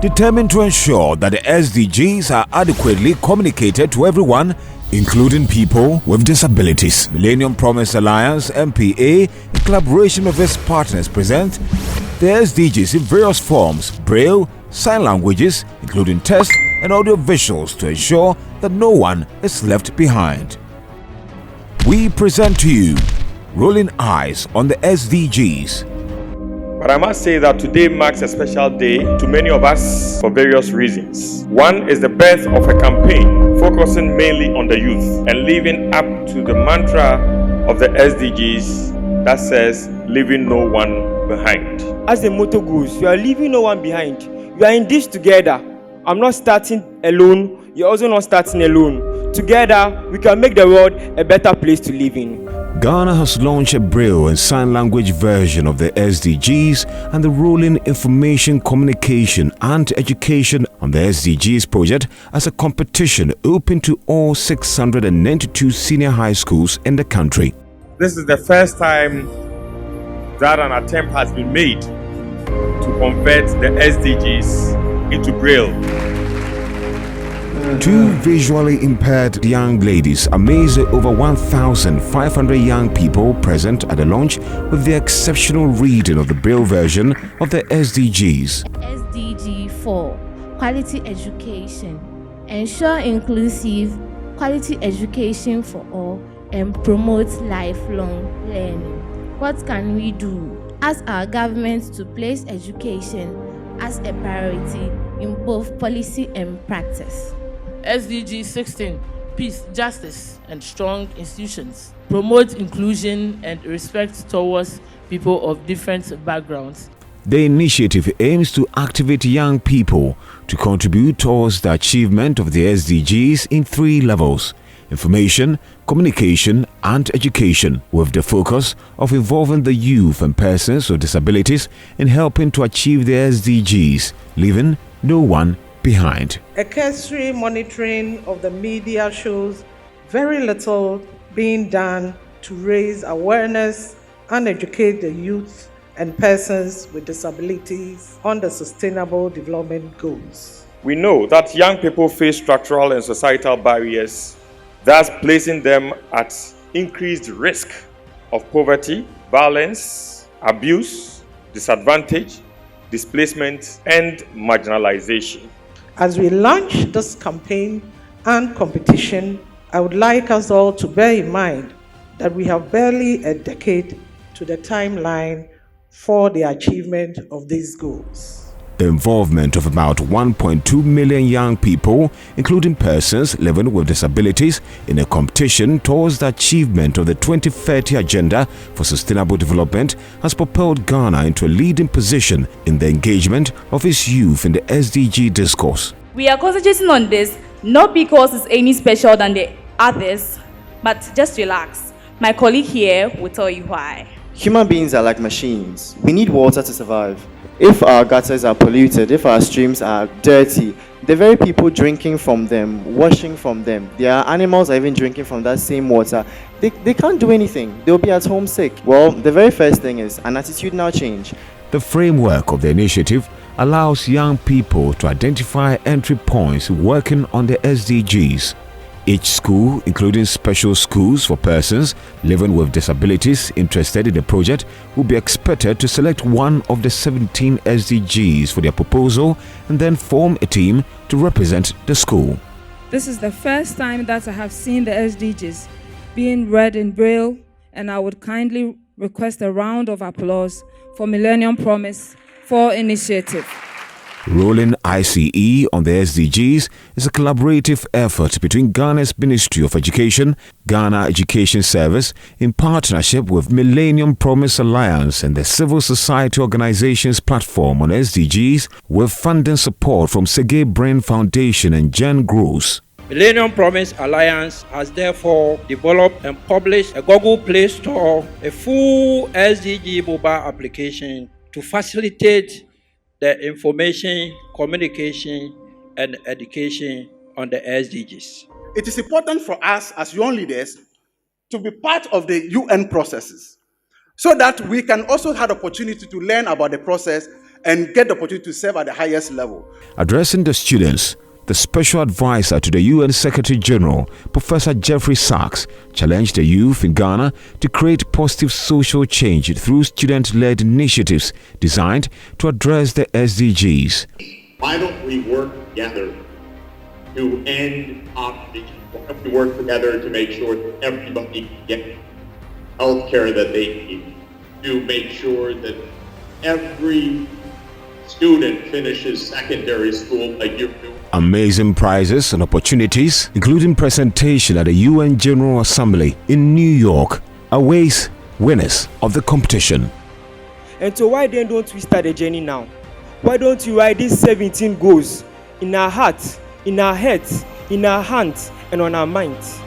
determined to ensure that the SDGs are adequately communicated to everyone, including people with disabilities. Millennium Promise Alliance (MPA), in collaboration with its partners, present the SDGs in various forms: Braille, sign languages, including text and audio visuals, to ensure that no one is left behind. We present to you Rolling Eyes on the SDGs. But I must say that today marks a special day to many of us for various reasons. One is the birth of a campaign focusing mainly on the youth and living up to the mantra of the SDGs that says, leaving no one behind. As the motto goes, you are leaving no one behind. You are in this together. I'm not starting alone. You're also not starting alone. Together, we can make the world a better place to live in. Ghana has launched a Braille and sign language version of the SDGs and the Rolling Information, Communication and Education on the SDGs project as a competition open to all 692 senior high schools in the country. This is the first time that an attempt has been made to convert the SDGs into Braille. Two visually impaired young ladies amazed the over 1,500 young people present at the launch with the exceptional reading of the Braille version of the SDGs. SDG 4, Quality Education. Ensure inclusive, quality education for all and promote lifelong learning. What can we do? Ask our government to place education as a priority in both policy and practice. SDG 16, Peace, Justice, and Strong Institutions. Promote inclusion and respect towards people of different backgrounds. The initiative aims to activate young people to contribute towards the achievement of the SDGs in 3 levels: information, communication, and education, with the focus of involving the youth and persons with disabilities in helping to achieve the SDGs, leaving no one behind. A cursory monitoring of the media shows very little being done to raise awareness and educate the youth and persons with disabilities on the Sustainable Development Goals. We know that young people face structural and societal barriers, thus placing them at increased risk of poverty, violence, abuse, disadvantage, displacement, and marginalization. As we launch this campaign and competition, I would like us all to bear in mind that we have barely a decade to the timeline for the achievement of these goals. The involvement of about 1.2 million young people, including persons living with disabilities, in a competition towards the achievement of the 2030 Agenda for Sustainable Development has propelled Ghana into a leading position in the engagement of its youth in the SDG discourse. We are concentrating on this not because it's any special than the others, but just relax. My colleague here will tell you why. Human beings are like machines. We need water to survive. If our gutters are polluted, if our streams are dirty, the very people drinking from them, washing from them, their animals are even drinking from that same water, they can't do anything. They'll be at home sick. Well, the very first thing is an attitudinal change. The framework of the initiative allows young people to identify entry points working on the SDGs. Each school, including special schools for persons living with disabilities interested in the project, will be expected to select one of the 17 SDGs for their proposal and then form a team to represent the school. This is the first time that I have seen the SDGs being read in Braille, and I would kindly request a round of applause for Millennium Promise for initiative. Rolling I.C.E. on the SDGs is a collaborative effort between Ghana's Ministry of Education, Ghana Education Service, in partnership with Millennium Promise Alliance and the Civil Society Organizations Platform on SDGs, with funding support from Sergey Brin Foundation and Jen Gross. Millennium Promise Alliance has therefore developed and published a Google Play Store, a full SDG mobile application to facilitate the information, communication, and education on the SDGs. It is important for us as young leaders to be part of the UN processes so that we can also have the opportunity to learn about the process and get the opportunity to serve at the highest level. Addressing the students, the special advisor to the UN Secretary General, Professor Jeffrey Sachs, challenged the youth in Ghana to create positive social change through student-led initiatives designed to address the SDGs. Why don't we work together to end poverty? Why don't we work together to make sure that everybody can get health care that they need, to make sure that every student finishes secondary school like you do. Amazing prizes and opportunities, including presentation at the UN General Assembly in New York, awaits winners of the competition. And so why then don't we start the journey now? Why don't you write these 17 goals in our hearts, in our heads, in our hands, and on our minds?